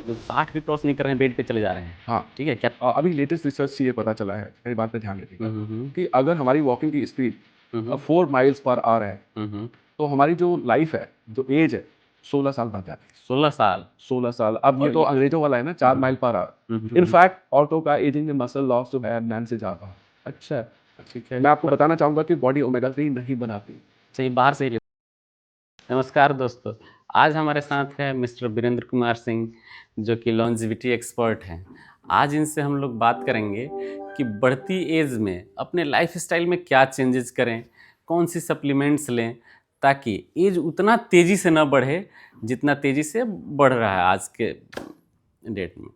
मतलब 60 भी क्रॉस नहीं कर रहे हैं, बेड पे चले जा रहे हैं। हाँ, ठीक है क्या? अभी लेटेस्ट रिसर्च से ये पता चला है, मेरी बात पे ध्यान रखिएगा, हम्म। कि अगर हमारी वॉकिंग की स्पीड हम्म। 4 माइल्स पर आवर है, हम्म। तो हमारी जो लाइफ है, जो एज है, 16 साल बढ़ जाती है। 16 साल। 16 साल। अब ये और तो अंग्रेजों वाला है ना, 4 माइल पर आवर। इनफैक्ट औरतों का एजिंग में मसल लॉस जो है मैन से ज़्यादा है। अच्छा, ठीक है। मैं आपको बताना चाहूंगा कि बॉडी ओमेगा 3 नहीं बनाती। सही, बाहर से ही। नमस्कार दोस्तों, आज हमारे साथ है मिस्टर वीरेंद्र कुमार सिंह, जो कि लॉन्जिविटी एक्सपर्ट हैं। आज इनसे हम लोग बात करेंगे कि बढ़ती एज में अपने लाइफस्टाइल में क्या चेंजेस करें, कौन सी सप्लीमेंट्स लें, ताकि एज उतना तेज़ी से ना बढ़े जितना तेज़ी से बढ़ रहा है आज के डेट में।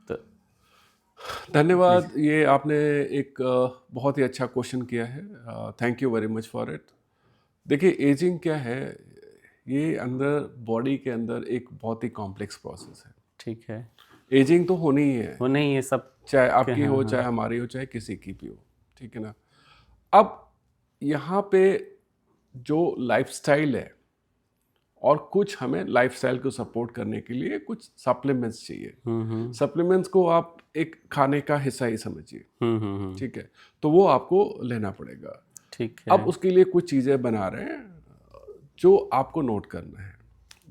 तो धन्यवाद। ये आपने एक बहुत ही अच्छा क्वेश्चन किया है। Thank you very much for it. देखिए, एजिंग क्या है, ये अंदर बॉडी के अंदर एक बहुत ही कॉम्प्लेक्स प्रोसेस है। ठीक है, एजिंग तो होनी ही है, वो नहीं है सब चाहे के। आपकी हाँ हो, हाँ। चाहे हमारी हो, चाहे किसी की भी हो। ठीक है ना। अब यहाँ पे जो लाइफस्टाइल है, और कुछ हमें लाइफस्टाइल को सपोर्ट करने के लिए कुछ सप्लीमेंट्स चाहिए। सप्लीमेंट्स को आप एक खाने का हिस्सा ही समझिए। ठीक है, तो वो आपको लेना पड़ेगा। ठीक है। अब उसके लिए कुछ चीज़ें बना रहे हैं जो आपको नोट करना है।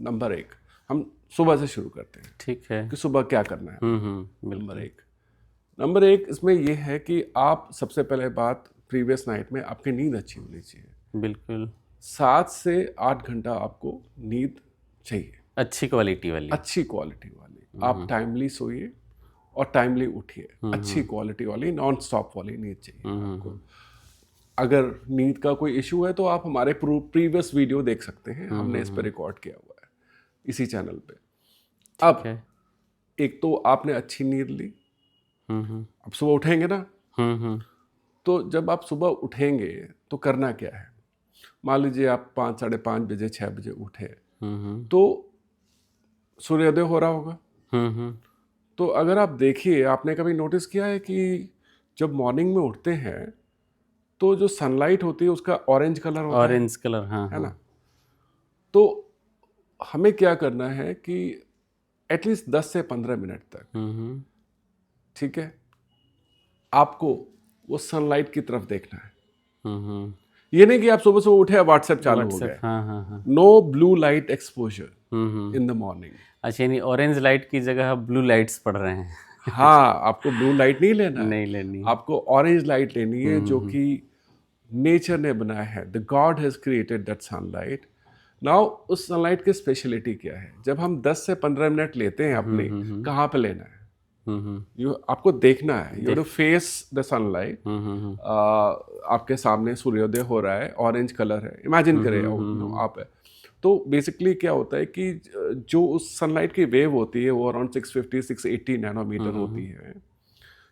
नंबर 1, हम सुबह से शुरू करते हैं ठीक है। कि सुबह क्या करना है। बिल्कुल। नंबर एक इसमें यह है कि आप सबसे पहले बात, प्रीवियस नाइट में आपकी नींद अच्छी होनी चाहिए। बिल्कुल 7 से 8 घंटा आपको नींद चाहिए, अच्छी क्वालिटी वाली। अच्छी क्वालिटी वाली। आप टाइमली सोइए और टाइमली उठिए। अच्छी क्वालिटी वाली, नॉन स्टॉप वाली नींद चाहिए आपको। अगर नींद का कोई इशू है तो आप हमारे प्रीवियस वीडियो देख सकते हैं, हमने इस पर रिकॉर्ड किया हुआ है इसी चैनल पे। अब है। एक तो आपने अच्छी नींद ली, अब सुबह उठेंगे ना, तो जब आप सुबह उठेंगे तो करना क्या है। मान लीजिए आप 5, साढ़े 5 बजे, 6 बजे उठे, तो सूर्योदय हो रहा होगा। तो अगर आप देखिए, आपने कभी नोटिस किया है कि जब मॉर्निंग में उठते हैं तो जो सनलाइट होती है उसका ऑरेंज कलर होता है, ऑरेंज कलर, हाँ है हाँ। ना। तो हमें क्या करना है कि एटलीस्ट 10 से 15 मिनट तक, ठीक है, आपको वो सनलाइट की तरफ देखना है। ये नहीं कि आप सुबह सुबह उठे, व्हाट्सएप चालू हो व्हाट्सएप, गए। हाँ हाँ हाँ। No blue light exposure in the morning. अच्छा, यानी ऑरेंज लाइट की जगह ब्लू लाइट्स पड़ रहे हैं। हाँ, आपको ब्लू लाइट नहीं लेना है, नहीं लेनी। आपको ऑरेंज लाइट लेनी है, जो कि नेचर ने बनाया है। The God has created that sunlight. Now उस सनलाइट की स्पेशलिटी क्या है, जब हम 10 से 15 मिनट लेते हैं अपने, कहाँ पे लेना है, आपको देखना है। You to face the sunlight. आपके सामने सूर्योदय हो रहा है, ऑरेंज कलर है, इमेजिन करें आप। तो बेसिकली क्या होता है कि जो उस सनलाइट की वेव होती है वो अराउंड 650 680 नैनोमीटर होती है।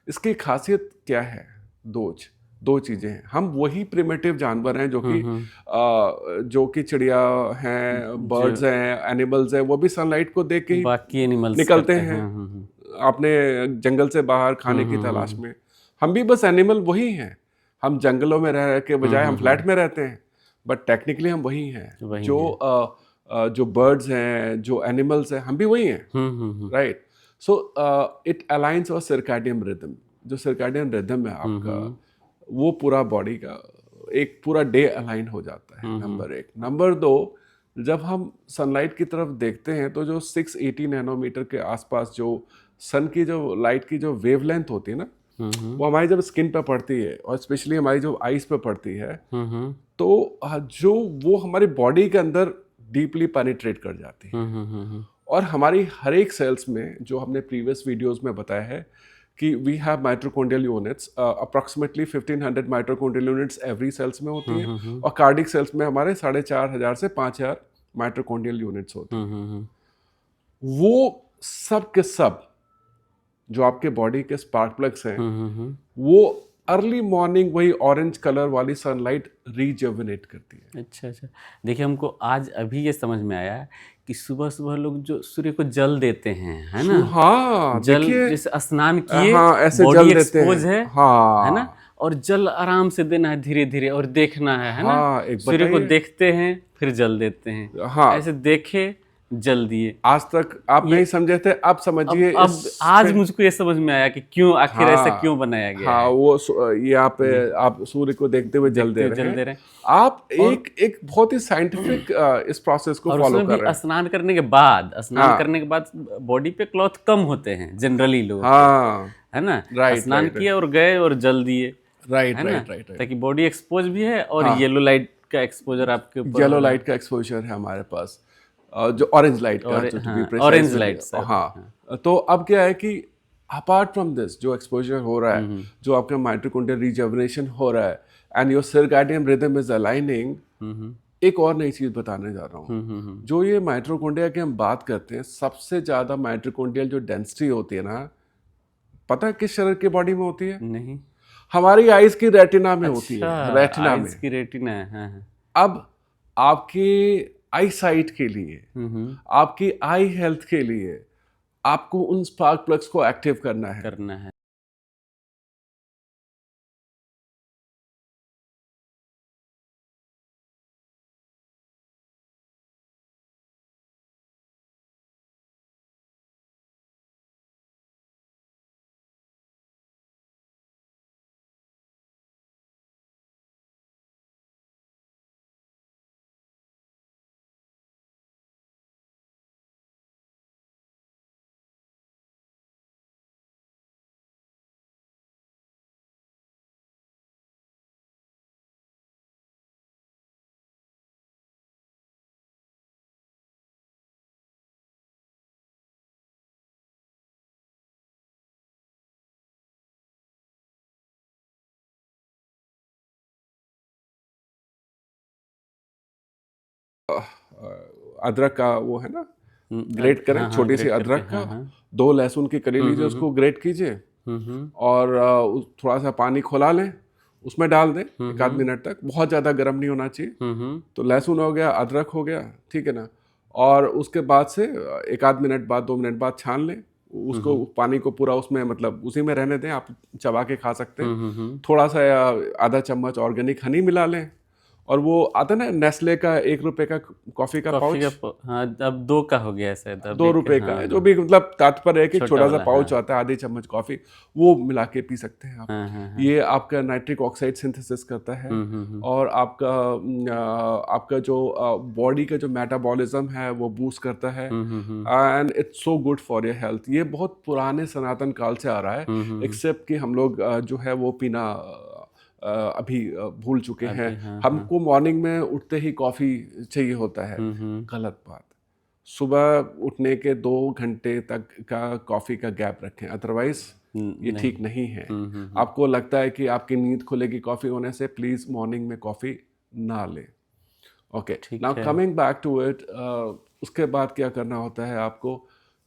इसकी खासियत क्या है, दो चीज़ें हैं। हम वही प्रिमिटिव जानवर हैं जो कि चिड़िया हैं, बर्ड्स हैं, एनिमल्स हैं, वो भी सनलाइट को देख के ही बाकी एनिमल्स निकलते करते हैं हैं। अपने जंगल से बाहर खाने की तलाश में। हम भी बस एनिमल वही हैं। हम जंगलों में रह के बजाय हम फ्लैट में रहते हैं, बट टेक्निकली हम वही हैं। वही जो बर्ड्स हैं, जो एनिमल्स हैं, हम भी वही हैं, right. So it aligns our circadian rhythm. जो सर्कैडियन रिदम है आपका, वो पूरा बॉडी का एक पूरा डे अलाइन हो जाता है। नंबर 1। नंबर 2, जब हम सनलाइट की तरफ देखते हैं तो जो 680 नैनोमीटर के आसपास जो सन की जो लाइट की जो वेवलेंथ होती है ना, वो हमारी जब स्किन पे पड़ती है और स्पेशली हमारी जो आईज पे पड़ती है, तो जो वो हमारी बॉडी के अंदर डीपली पेनिट्रेट कर जाती है। और हमारी हर एक सेल्स में, जो हमने प्रीवियस वीडियोस में बताया है कि we have mitochondrial units, approximately 1500 mitochondrial units every cells में होती हैं। और कार्डिक सेल्स में हमारे 4500 से 5000 माइटोकॉन्ड्रियल यूनिट्स होती हैं। वो सब के सब जो आपके बॉडी के स्पार्क प्लग्स हैं, वो अर्ली मॉर्निंग वही ऑरेंज कलर वाली सनलाइट रीजर्विनेट करती है। अच्छा अच्छा। देखिए, हमको आज अभी ये समझ में आया कि सुबह सुबह लोग जो सूर्य को जल देते हैं, है ना, हाँ, जल देखिए, जैसे स्नान किए, हाँ, ऐसे बॉडी जल देते हैं। एक्सपोज है ना, हाँ और जल आराम से देना है, धीरे धीरे, और देखना है ना। हाँ, एक सूर्य को बताइए। देखते हैं फिर जल देते हैं। हाँ, ऐसे देखे जल दिए। आज तक आप नहीं समझे थे, अब समझिए। अब आज मुझको ये समझ में आया कि क्यों आखिर ऐसा क्यों बनाया गया हाँ, है। वो यहाँ पे आप सूर्य को देखते हुए जल दे रहे हैं। आप एक बहुत ही साइंटिफिक इस प्रोसेस को फॉलो कर रहे हैं। स्नान करने के बाद बॉडी पे क्लॉथ कम होते हैं जनरली लोग, हाँ, है ना। राइट, स्नान किए और गए और जल दिए, राइट, है ना, राइट। ताकि बॉडी एक्सपोज भी है और हाँ, येलो लाइट का एक्सपोजर आपके ऊपर येलो लाइट का एक्सपोजर है हमारे पास, जो ऑरेंज लाइट का, जो to be precise, orange light. हाँ, तो अब क्या है कि अपार्ट फ्रॉम दिस जो एक्सपोजर हो रहा है, जो आपका माइटोकॉन्ड्रियल रिजर्विनेशन हो रहा है and your circadian rhythm is aligning, एक और नई चीज बताने जा रहा हूँ। जो ये माइटोकॉन्ड्रिया की हम बात करते हैं, सबसे ज्यादा माइटोकॉन्ड्रियल जो डेंसिटी होती है ना, पता है किस शरीर की बॉडी में होती है? नहीं। हमारी आइज की रेटिना में होती है, रेटिना में। की रेटिना है, हाँ। अब आपकी आई साइट के लिए, आपकी आई हेल्थ के लिए आपको उन स्पार्क प्लग्स को एक्टिव करना है। अदरक का वो है ना, ग्रेट करें, छोटी सी अदरक का, 2 लहसुन की कली लीजिए, उसको ग्रेट कीजिए और थोड़ा सा पानी खौला लें, उसमें डाल दें 1 आध मिनट तक। बहुत ज़्यादा गर्म नहीं होना चाहिए। तो लहसुन हो गया, अदरक हो गया, ठीक है ना। और उसके बाद से 1 आध मिनट बाद, 2 मिनट बाद छान लें उसको, पानी को पूरा उसमें, मतलब उसी में रहने दें। आप चबा के खा सकते हैं। थोड़ा सा आधा चम्मच ऑर्गेनिक हनी मिला लें, और वो आता है ना नेस्ले का 1 रुपए का कॉफी का पाउच, हाँ, अब 2 का हो गया शायद, 2 रुपए का है, जो भी मतलब तात्पर्य है कि छोटा सा पाउच आता है, आधी चम्मच कॉफी, वो मिला के पी सकते हैं आप। ये आपका नाइट्रिक ऑक्साइड सिंथेसिस करता है, और आपका जो बॉडी का जो मेटाबॉलिज्म है वो बूस्ट करता है, and it's so good for your health. ये बहुत पुराने सनातन काल से आ रहा है, एक्सेप्ट कि हम लोग जो है वो पीना अभी भूल चुके हैं। हमको मॉर्निंग में उठते ही कॉफ़ी चाहिए होता है। गलत बात। सुबह उठने के 2 घंटे तक का कॉफ़ी का गैप रखें, अदरवाइज ये ठीक नहीं है। आपको लगता है कि आपकी नींद खुलेगी कॉफ़ी होने से, प्लीज़ मॉर्निंग में कॉफ़ी ना लें। Okay, now coming back to it, उसके बाद क्या करना होता है आपको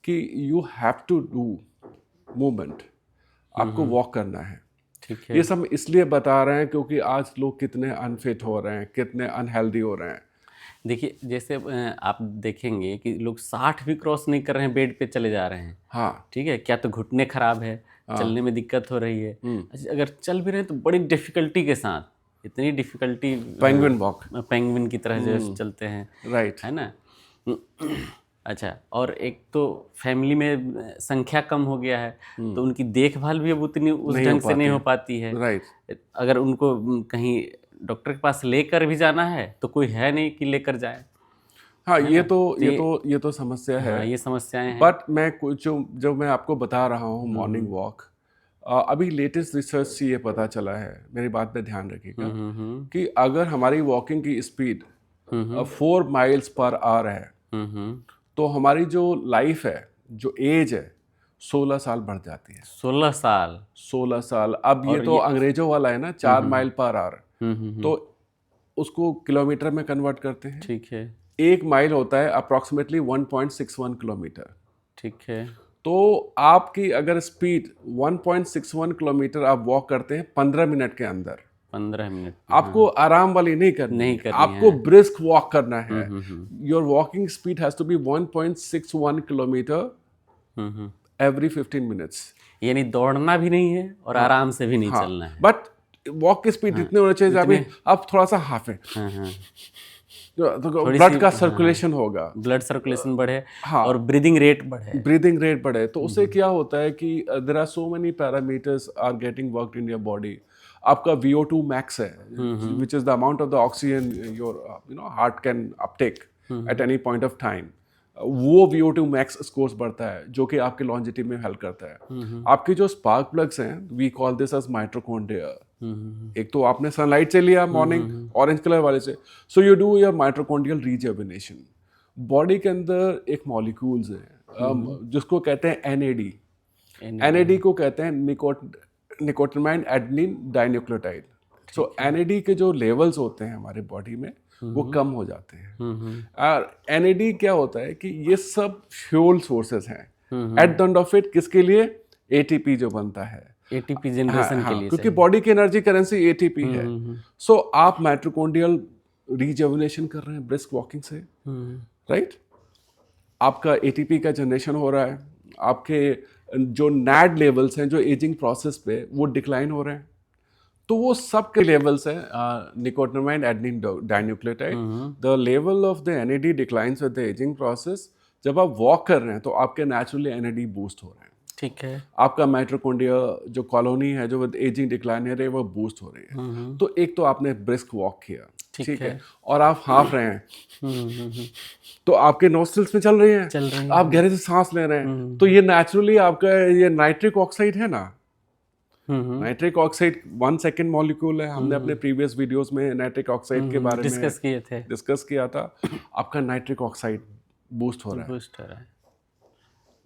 कि you have to do movement, आपको वॉक करना है। ये सब इसलिए बता रहे हैं क्योंकि आज लोग कितने अनफिट हो रहे हैं, कितने अनहेल्दी हो रहे हैं। देखिए, जैसे आप देखेंगे कि लोग 60 भी क्रॉस नहीं कर रहे हैं, बेड पे चले जा रहे हैं। हाँ, ठीक है, क्या तो घुटने खराब है, चलने में दिक्कत हो रही है। अगर चल भी रहे हैं तो बड़ी डिफिकल्टी के साथ, इतनी डिफिकल्टी, पेंगुइन वॉक, पेंगुइन की तरह जो चलते हैं, राइट, है ना। अच्छा, और एक तो फैमिली में संख्या कम हो गया है, तो उनकी देखभाल भी अब उतनी उस ढंग से नहीं हो पाती है। राइट। अगर उनको कहीं डॉक्टर के पास लेकर भी जाना है तो कोई है नहीं कि लेकर जाए। हाँ, ये तो समस्या है। हाँ, ये समस्याएं हैं। बट मैं कुछ जो मैं आपको बता रहा हूँ, मॉर्निंग वॉक, अभी लेटेस्ट रिसर्च से ये पता चला है, मेरी बात पे ध्यान रखिएगा, कि अगर हमारी वॉकिंग की स्पीड 4 माइल्स पर आवर है, तो हमारी जो लाइफ है, जो एज है, 16 साल बढ़ जाती है। 16 साल। अब ये तो अंग्रेजों वाला है ना, 4 माइल पर आवर, तो उसको किलोमीटर में कन्वर्ट करते हैं। ठीक है। 1 माइल होता है अप्रॉक्सीमेटली 1.61 किलोमीटर। ठीक है। तो आपकी अगर स्पीड 1.61 किलोमीटर आप वॉक करते हैं 15 मिनट के अंदर, 15 मिनट, आपको आराम वाली नहीं करनी आपको ब्रिस्क वॉक करना है। Your walking speed has to be 1.61 kilometre every 15 minutes. यानी दौड़ना भी नहीं है और आराम से भी नहीं चलना है। बट वॉक की स्पीड इतने होना चाहिए, अब थोड़ा सा हाफ है, तो ब्लड का सर्कुलेशन होगा, ब्लड सर्कुलेशन बढ़े, हाँ, और ब्रीदिंग रेट बढ़े। तो उससे क्या होता है कि there are so many parameters are getting worked in your body. आपका VO2 मैक्स है, which is the amount of the oxygen your heart can uptake at any point of time. वो VO2 मैक्स स्कोर्स बढ़ता है, जो कि आपके लॉन्जिटी में help करता है। आपके जो स्पार्क प्लग्स हैं, we call this as mitochondria. एक तो आपने सनलाइट से लिया मॉर्निंग ऑरेंज कलर वाले से, so you do your mitochondrial regeneration. Body के अंदर एक मॉलिक्यूल्स है जिसको कहते हैं NAD। NAD को कहते हैं निकोटिनामाइन एडेनिन डाइन्यूक्लियोटाइड। सो NAD के जो लेवल्स होते हैं हमारे बॉडी में वो कम हो जाते हैं। और NAD क्या होता है कि ये सब फ्यूल सोर्सेज हैं। At the end of it किसके लिए? ATP जो बनता है, ATP जनरेशन के लिए, क्योंकि बॉडी की एनर्जी करेंसी ATP है। सो आप माइटोकॉन्ड्रियल रीजर्मिनेशन कर रहे हैं ब्रिस्क वॉकिंग से, राइट? आपका ATP का जनरेशन हो रहा है, आपके जो NAD लेवल्स हैं जो एजिंग प्रोसेस पे वो डिक्लाइन हो रहे हैं। तो वो सब के लेवल्स हैं nicotinamide adenine dinucleotide. The level of the NAD declines with the ageing process. जब आप वॉक कर रहे हैं तो आपके नेचुरली NAD बूस्ट हो रहे हैं, ठीक है। आपका माइटोकॉन्ड्रिया जो कॉलोनी है जो विद एजिंग डिक्लाइन है वो बूस्ट हो रही है। तो एक तो आपने ब्रिस्क वॉक किया, ठीक है, और आप हाँफ रहे हैं, तो आपके नोस्ट्रिल्स में चल रही हैं, आप गहरे से सांस ले रहे हैं, तो ये नेचुरली आपका ये नाइट्रिक ऑक्साइड है ना, नाइट्रिक ऑक्साइड 1 सेकेंड मॉलिक्यूल है। हमने अपने प्रीवियस वीडियोस में नाइट्रिक ऑक्साइड के बारे में डिस्कस किया था। आपका नाइट्रिक ऑक्साइड बूस्ट हो रहा है।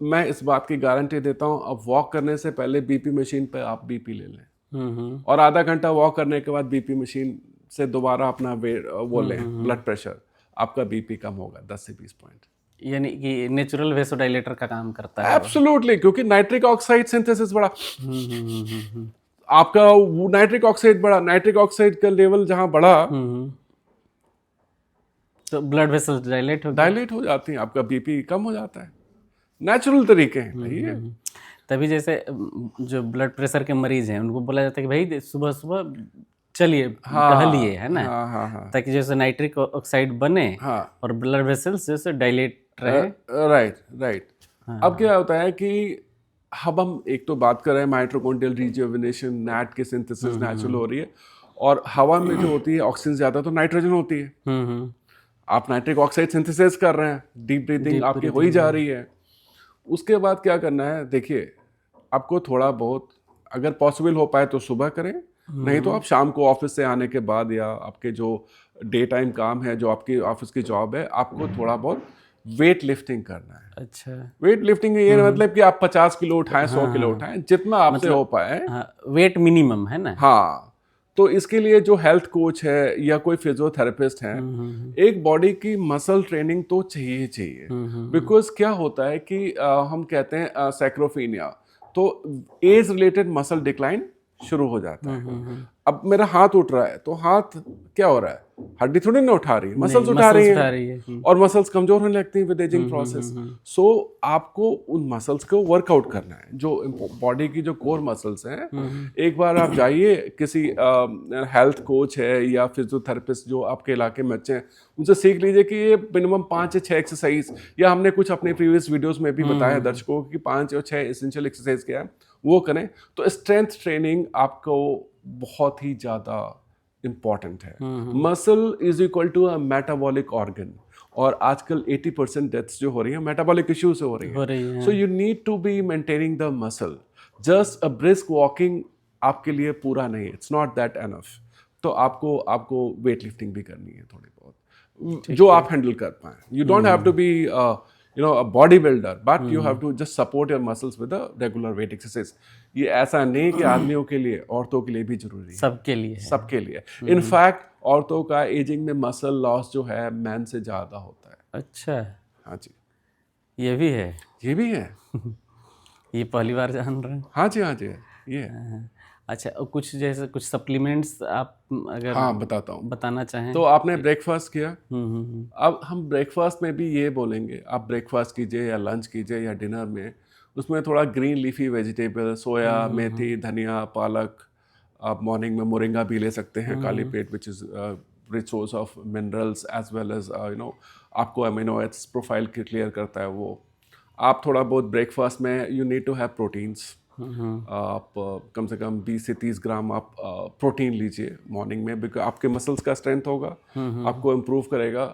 मैं इस बात की गारंटी देता हूँ, अब वॉक करने से पहले BP मशीन पे आप BP ले लें, और आधा घंटा वॉक करने के बाद BP मशीन से दोबारा अपना वो लें ब्लड प्रेशर, आपका BP कम होगा 10 से 20 पॉइंट। यानी कि नेचुरल वेसोडाइलेटर का काम करता है। एब्सोल्युटली, क्योंकि नाइट्रिक ऑक्साइड सिंथेसिस बढ़ा, आपका वो नाइट्रिक ऑक्साइड बढ़ा, नाइट्रिक ऑक्साइड का लेवल जहां बढ़ा तो ब्लड वेसल डायलेट हो जाती हैं, आपका BP कम हो जाता है। नेचुरल तरीके हैं भाई ये। तभी जैसे जो ब्लड प्रेशर के मरीज हैं उनको बोला जाता है कि भाई सुबह सुबह चलिए, टहलिए, है ना, ताकि जैसे नाइट्रिक ऑक्साइड बने और ब्लड वेसल्स जैसे डायलेट रहे। राइट। अब क्या होता है कि हम एक तो बात कर रहे हैं माइटोकॉन्ड्रियल रीजर्मिनेशन, NAD की सिंथेसिस नेचुरल हो रही है, और हवा में जो होती है ऑक्सीजन ज्यादा तो नाइट्रोजन होती है। आप नाइट्रिक ऑक्साइड सिंथेसिस कर रहे हैं, डीप ब्रीथिंग आपकी हो ही जा रही है। उसके बाद क्या करना है, देखिए आपको थोड़ा बहुत अगर पॉसिबल हो पाए तो सुबह करें, नहीं तो आप शाम को ऑफिस से आने के बाद, या आपके जो डे टाइम काम है, जो आपकी ऑफिस की जॉब है, आपको थोड़ा बहुत वेट लिफ्टिंग करना है। अच्छा, वेट लिफ्टिंग ये मतलब कि आप 50 किलो उठाएं, 100 किलो उठाएं, जितना आपसे हो पाए। वेट मिनिमम है ना। हाँ, तो इसके लिए जो हेल्थ कोच है या कोई फिजियोथेरेपिस्ट है, एक बॉडी की मसल ट्रेनिंग तो चाहिए। बिकॉज क्या होता है कि हम कहते हैं सैक्रोफीनिया, तो एज रिलेटेड मसल डिक्लाइन शुरू हो जाता है। अब मेरा हाथ उठ रहा है, तो हाथ क्या हो रहा है, हड्डी थोड़ी ना उठा रही है, मसल्स उठा रही है, और मसल्स कमजोर होने लगती हैं विद एजिंग प्रोसेस। सो आपको उन मसल्स को वर्कआउट करना है, जो बॉडी की जो कोर मसल्स हैं। एक बार आप जाइए, किसी हेल्थ कोच है या फिजियोथेरेपिस्ट जो आपके इलाके में अच्छे हैं, उनसे सीख लीजिए कि ये मिनिमम 5 से 6 एक्सरसाइज, या हमने कुछ अपने प्रीवियस वीडियोस में भी बताया दर्शकों कि 5 और 6 एसेंशियल एक्सरसाइज क्या है, वो करें। तो स्ट्रेंथ ट्रेनिंग आपको बहुत ही ज़्यादा इम्पॉर्टेंट है। Muscle is equal to a metabolic organ, और आजकल 80% डेथ्स जो हो रही है मेटाबॉलिक इश्यू से हो रही है। So you need to be maintaining the muscle. Just a brisk walking आपके लिए पूरा नहीं, इट्स नॉट दैट एनफ। तो आपको वेट लिफ्टिंग भी करनी है थोड़ी बहुत, जो आप हैंडल कर पाए। You don't have to be a bodybuilder, but you have to just support your muscles with a regular weight exercise. ये ऐसा नहीं कि आदमियों के लिए, औरतों के लिए भी जरूरी है, सबके लिए। इनफैक्ट औरतों का एजिंग में मसल लॉस जो है मैन से ज्यादा होता है। अच्छा, हाँ जी, ये भी है ये पहली बार जान रहे हैं। हाँ जी, ये है। अच्छा, कुछ जैसे कुछ सप्लीमेंट्स आप अगर बताना चाहें। तो आपने ब्रेकफास्ट किया, अब हम ब्रेकफास्ट में भी ये बोलेंगे, आप ब्रेकफास्ट कीजिए या लंच कीजिए या डिनर में, उसमें थोड़ा ग्रीन लीफी वेजिटेबल, सोया, मेथी, धनिया, पालक। आप मॉर्निंग में मोरिंगा भी ले सकते हैं, काली पेट, which is rich source of minerals as well as आपको अमीनो एसिड्स प्रोफाइल क्लियर करता है वो। आप थोड़ा बहुत ब्रेकफास्ट में you need to have proteins. आप कम से कम 20 से 30 ग्राम आप प्रोटीन लीजिए मॉर्निंग में, बिकॉज आपके मसल्स का स्ट्रेंथ होगा, आपको इम्प्रूव करेगा।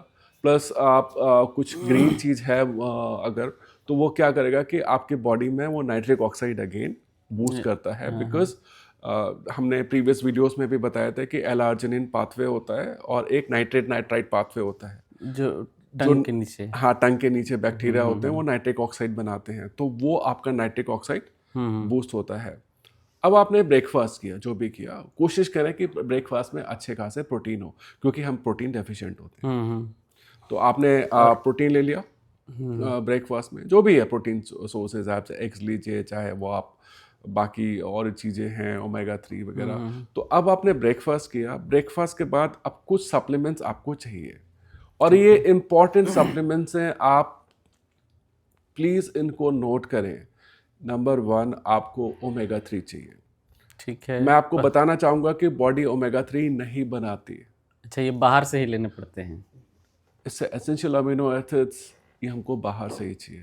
प्लस आप कुछ ग्रीन चीज़ है अगर, तो वो क्या करेगा कि आपके बॉडी में वो नाइट्रिक ऑक्साइड अगेन बूस्ट करता है, बिकॉज हमने प्रीवियस वीडियोस में भी बताया था कि एल-आर्जिनिन पाथवे होता है और एक नाइट्रेट नाइट्राइट पाथवे होता है जो टंग के नीचे, हाँ टंग के नीचे बैक्टीरिया होते हैं, वो नाइट्रिक ऑक्साइड बनाते हैं, तो वो आपका नाइट्रिक ऑक्साइड बूस्ट होता है। अब आपने ब्रेकफास्ट किया, जो भी किया, कोशिश करें कि ब्रेकफास्ट में अच्छे खासे प्रोटीन हो, क्योंकि हम प्रोटीन डेफिशिएंट होते हैं। तो आपने प्रोटीन ले लिया ब्रेकफास्ट में, जो भी है प्रोटीन सोर्सेज, आप चाहे एग्स लीजिए, चाहे वो आप बाकी और चीज़ें हैं ओमेगा 3 वगैरह। तो अब आपने ब्रेकफास्ट किया, ब्रेकफास्ट के बाद अब कुछ सप्लीमेंट्स आपको चाहिए, और ये इम्पॉर्टेंट सप्लीमेंट्स हैं, आप प्लीज़ इनको नोट करें। नंबर 1 आपको ओमेगा 3 चाहिए। ठीक है। मैं आपको बताना चाहूँगा कि बॉडी ओमेगा 3 नहीं बनाती। अच्छा, ये बाहर से ही लेने पड़ते हैं? इससे एसेंशियल अमीनो एसिड्स ये हमको बाहर से ही चाहिए।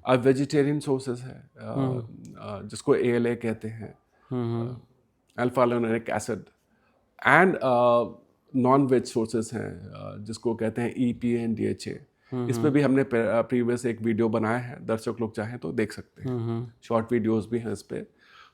अब वेजिटेरियन सोर्सेज है जिसको ALA कहते हैं, alpha linolenic acid, and non veg sources हैं जिसको कहते हैं EPA एंड DHA। इस पे भी हमने प्रीवियस एक वीडियो बनाया है, दर्शक लोग चाहें तो देख सकते हैं, शॉर्ट वीडियोस भी हैं इस पे।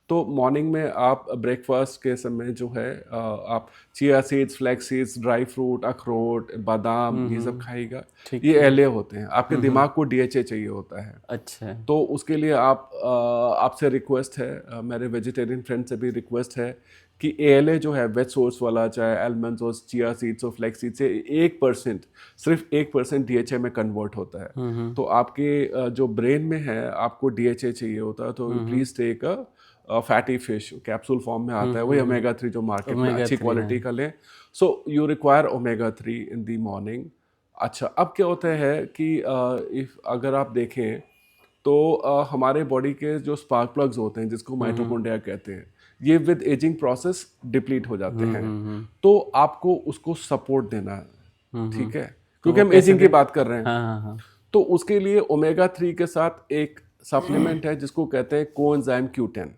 तो मॉर्निंग में आप ब्रेकफास्ट के समय जो है आप chia seeds, flax seeds, dry fruit, अखरोट, बादाम, ये सब खाइएगा। ये LA होते हैं, आपके दिमाग को DHA चाहिए होता है। अच्छा। तो उसके लिए आपसे रिक्वेस्ट है, मेरे वेजिटेरियन फ्रेंड से भी रिक्वेस्ट है कि ALA जो है वेज सोर्स वाला, चाहे आलमंड्स हो, चिया सीड्स हो, फ्लैक्स सीड्स से 1%, सिर्फ 1% DHA में कन्वर्ट होता है। तो आपके जो ब्रेन में है आपको DHA चाहिए होता है, तो please take fatty fish, capsule form में आता है, वही ओमेगा 3 जो मार्केट में अच्छी क्वालिटी का लें। So you require omega 3 in the morning. अच्छा, अब क्या होता है कि अगर आप देखें तो हमारे बॉडी के जो स्पार्क प्लग्स होते हैं, जिसको माइटोकॉन्ड्रिया कहते हैं, ये विद एजिंग प्रोसेस डिप्लीट हो जाते हैं। तो आपको उसको सपोर्ट देना है, ठीक है, क्योंकि हम एजिंग की बात कर रहे हैं। तो उसके लिए ओमेगा 3 के साथ एक सप्लीमेंट है जिसको कहते हैं कोएंजाइम Q10।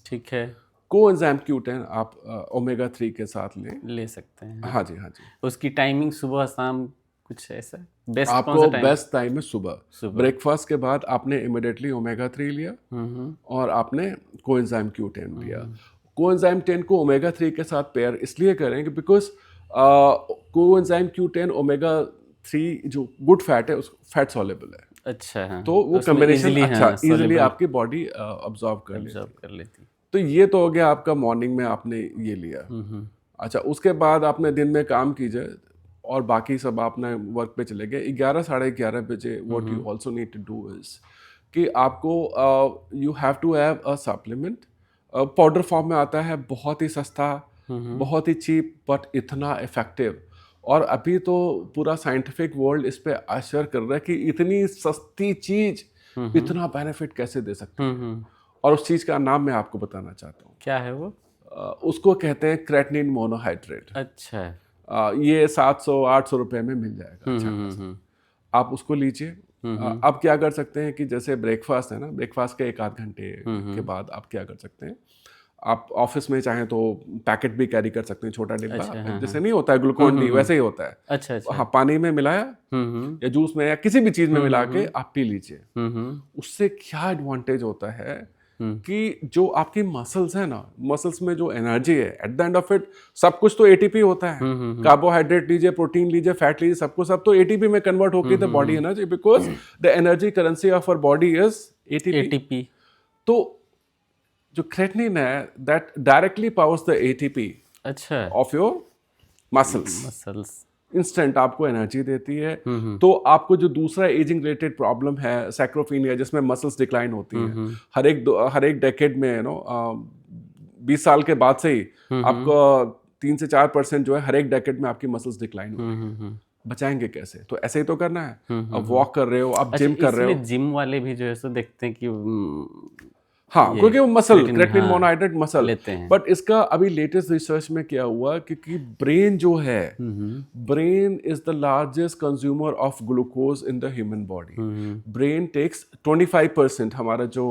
ठीक है। कोएंजाइम Q10 आप ओमेगा 3 के साथ ले सकते हैं। हाँ जी, हाँ जी। उसकी टाइमिंग सुबह शाम कुछ ऐसा बेस्ट? आपको बेस्ट टाइम है सुबह। ब्रेकफास्ट के बाद आपने इमिडिएटली ओमेगा 3 लिया और आपने कोएंजाइम Q10 लिया। कोएंजाइम 10 को ओमेगा 3 के साथ पेयर इसलिए करेंगे बिकॉज कोएंजाइम Q10 ओमेगा 3 जो गुड फैट है, उस फैट सॉल्युबल है। अच्छा, हाँ। तो वो कॉम्बिनेशन अच्छा इजीली आपकी बॉडी अब्जॉर्ब कर लेती। तो ये तो हो गया आपका मॉर्निंग में आपने ये लिया। अच्छा, उसके बाद आपने दिन में काम कीजिए और बाकी सब आपने वर्क पे चले गए। 11 साढ़े 11 बजे what you also need to do is कि आपको you have to have a supplement. Powder form में आता है, बहुत ही सस्ता, बहुत ही चीप, बट इतना इफेक्टिव। और अभी तो पूरा साइंटिफिक वर्ल्ड इस पे आश्चर्य कर रहा है कि इतनी सस्ती चीज इतना बेनिफिट कैसे दे सकती है। और उस चीज का नाम मैं आपको बताना चाहता हूँ। क्या है वो? उसको कहते हैं क्रेटिनिन मोनोहाइड्रेट। अच्छा। ये 700-800 रुपए में मिल जाएगा। अच्छा, आप उसको लीजिए। अब क्या कर सकते हैं कि जैसे ब्रेकफास्ट है ना, ब्रेकफास्ट के 1 आध घंटे के बाद आप क्या कर सकते हैं, आप ऑफिस में चाहें तो पैकेट भी कैरी कर सकते हैं, छोटा डिब्बा। अच्छा, जैसे नहीं होता है ग्लूकोन डी, वैसे ही होता है। अच्छा। हाँ, पानी में मिलाया या जूस में या किसी भी चीज में मिला के आप पी लीजिए। उससे क्या एडवांटेज होता है कि जो आपकी मसल्स है ना, मसल्स में जो एनर्जी है, at the end of it सब कुछ तो ATP होता है। कार्बोहाइड्रेट लीजिए, प्रोटीन लीजिए, फैट लीजिए, सब तो ATP में कन्वर्ट होकर the body energy, because the energy currency of our body is ATP। तो जो क्रेटिनिन है that directly powers the ATP अच्छा ऑफ योर मसल्स। इंस्टेंट आपको एनर्जी देती है। तो आपको जो दूसरा एजिंग रिलेटेड प्रॉब्लम है, सैक्रोफीनिया, जिसमें मसल्स डिक्लाइन होती है हर एक डेकेड में, 20 साल के बाद से ही आपको 3 से 4% जो है हर एक डेकेड में आपकी मसल्स डिक्लाइन होती है। बचाएंगे कैसे? तो ऐसे ही तो करना है। अब वॉक कर रहे हो, आप जिम कर रहे हो। जिम वाले भी जो है सो देखते हैं कि हाँ, क्योंकि वो मसल क्रेटिनिन हाँ, मोनोहाइड्रेट मसल लेते हैं। बट इसका अभी लेटेस्ट रिसर्च में क्या हुआ क्योंकि ब्रेन जो है, brain is the largest consumer of glucose in the human body. Brain takes 25% हमारा जो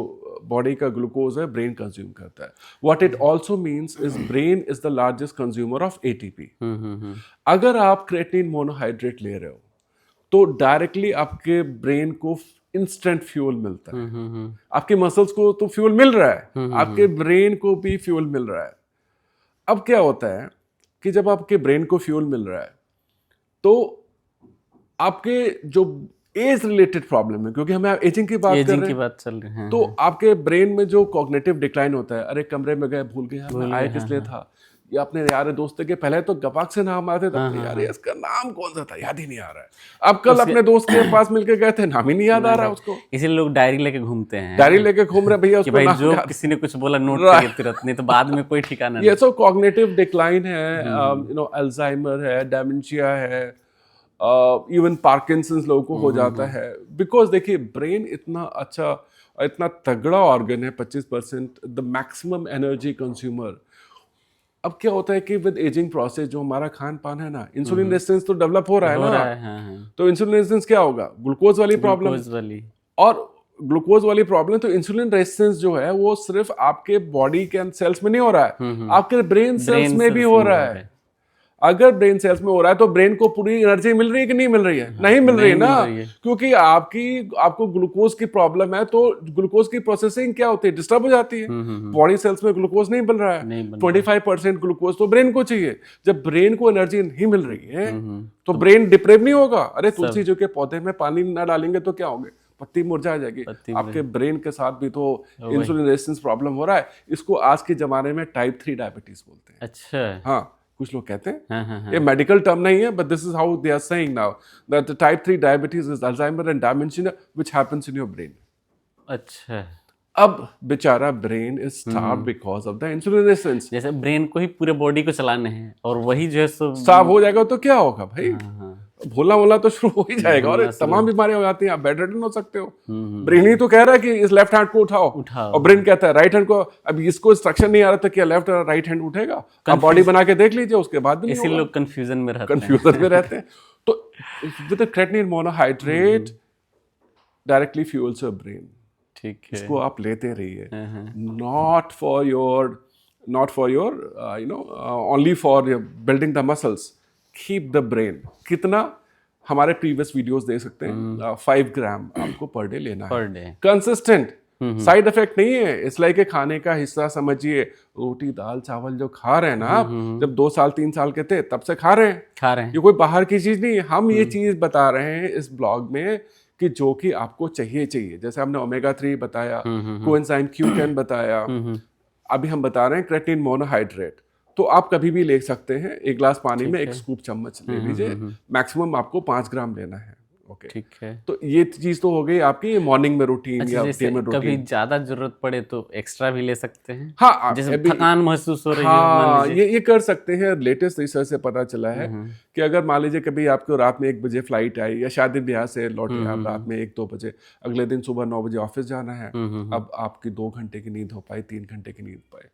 बॉडी का ग्लूकोज है ब्रेन कंज्यूम करता है। What it also means is brain is the largest consumer of ATP. अगर आप क्रेटिनिन मोनोहाइड्रेट ले रहे हो तो डायरेक्टली आपके ब्रेन को इंस्टेंट फ्यूल मिलता है। आपके मसल्स को तो फ्यूल मिल रहा है, आपके ब्रेन को भी फ्यूल मिल रहा है। अब क्या होता है कि जब आपके ब्रेन को फ्यूल मिल रहा है तो आपके जो एज रिलेटेड प्रॉब्लम है, क्योंकि हम एजिंग की बात कर रहे हैं, बात चल रही है, तो आपके ब्रेन में जो कॉग्निटिव डिक्लाइन होता है, अरे कमरे में गए भूल गए आया किस लिए था, या अपने यार दोस्त के पहले तो गपाक से नाम आते थे, यार इसका नाम कौन सा था याद ही नहीं आ रहा है। अब कल अपने दोस्त के पास मिलके गए थे, नाम ही नहीं याद आ रहा उसको। इसीलिए लोग डायरी लेके घूमते हैं, डायरी लेके घूम रहे भैया, कि भाई जो किसी ने कुछ बोला नोट करके तुरंत, नहीं तो बाद में कोई ठिकाना नहीं। ये सो कॉग्निटिव डिक्लाइन है, अल्जाइमर है, डेमेंशिया है, इवन पार्किंसंस लोगों को हो जाता है। बिकॉज देखिए ब्रेन इतना अच्छा और इतना तगड़ा ऑर्गन है, 25% द मैक्सिमम एनर्जी कंज्यूमर। अब क्या होता है कि विद एजिंग प्रोसेस जो हमारा खान पान है ना, इंसुलिन रेजिस्टेंस तो डेवलप हो रहा है ना, तो इंसुलिन रेजिस्टेंस क्या होगा, ग्लूकोज वाली प्रॉब्लम, और ग्लूकोज वाली प्रॉब्लम। तो इंसुलिन रेजिस्टेंस जो है वो सिर्फ आपके बॉडी के सेल्स में नहीं हो रहा है, आपके ब्रेन सेल्स में भी हो रहा है। अगर ब्रेन सेल्स में हो रहा है तो ब्रेन को पूरी एनर्जी मिल रही है कि नहीं मिल रही है? नहीं मिल रही है ना, क्योंकि आपको ग्लूकोज की प्रॉब्लम है, तो ग्लूकोज की प्रोसेसिंग क्या होती है, डिस्टर्ब हो जाती है। बॉडी सेल्स में ग्लूकोज नहीं मिल रहा है, 25% ग्लूकोज तो ब्रेन को चाहिए। जब ब्रेन को एनर्जी नहीं मिल रही है तो ब्रेन डिप्रेव नहीं होगा। अरे तुलसी जो के पौधे में पानी ना डालेंगे तो क्या होंगे, पत्ती मुरझा जाएगी। आपके ब्रेन के साथ भी तो इंसुलिन रेजिस्टेंस प्रॉब्लम हो रहा है। इसको आज के जमाने में टाइप 3 डायबिटीज बोलते हैं। अच्छा, हाँ, कुछ लोग कहते हैं, ये मेडिकल टर्म नहीं है, but this is how they are saying now that the type 3 diabetes is Alzheimer and dementia which happens in your brain. अच्छा, अब बेचारा brain is starve because of the insulin resistance. जैसे brain को ही पूरे body को चलाने हैं और वही जो है स्टार्व हो जाएगा तो क्या होगा भाई, भोला मोला तो शुरू हो ही जाएगा और तमाम बीमारियां हो जाती हैं। आप बेड रिडन हो सकते हो। ब्रेन ही तो कह रहा है कि इस लेफ्ट हैंड को उठाओ और ब्रेन कहता है राइट हैंड को। अब इसको इंस्ट्रक्शन नहीं आ रहा था कि लेफ्ट और राइट हैंड उठेगा। आप बॉडी बना के देख लीजिए, उसके बाद भी इसीलिए लोग कंफ्यूजन में रहते हैं। तो with the creatinine monohydrate directly fuels your brain. ठीक है, इसको आप लेते रहिए, not for your only for building the muscles, keep the brain. कितना, हमारे प्रीवियस वीडियोस देख सकते हैं, 5 ग्राम आपको पर डे लेना है, कंसिस्टेंट। साइड इफेक्ट नहीं है, इस लाइक खाने का हिस्सा समझिए। रोटी दाल चावल जो खा रहे हैं ना आप, जब 2 साल 3 साल के थे तब से खा रहे हैं। ये कोई बाहर की चीज नहीं है। हम ये चीज बता रहे हैं इस ब्लॉग में कि जो कि आपको चाहिए। जैसे हमने ओमेगा 3 बताया, कोएंजाइम Q10 बताया, अभी हम बता रहे हैं क्रेटिनिन मोनोहाइड्रेट। तो आप कभी भी ले सकते हैं, 1 ग्लास पानी में 1 स्कूप चम्मच ले लीजिए, मैक्सिमम आपको 5 ग्राम लेना है। ओके, ठीक है। तो ये चीज तो हो गई आपकी मॉर्निंग में रूटीन। अच्छा, या डे में रूटीन। कभी ज्यादा जरूरत पड़े तो एक्स्ट्रा भी ले सकते हैं। हाँ, जैसे थकान महसूस हो रही है, ये कर सकते हैं। लेटेस्ट रिसर्च से पता चला है कि अगर मान लीजिए कभी आपको रात में 1 बजे फ्लाइट आई या शादी ब्याह से लौटे आप रात में 1-2 बजे, अगले दिन सुबह 9 बजे ऑफिस जाना है। अब आपकी 2 घंटे की नींद हो पाई, 3 घंटे की नींद पाई,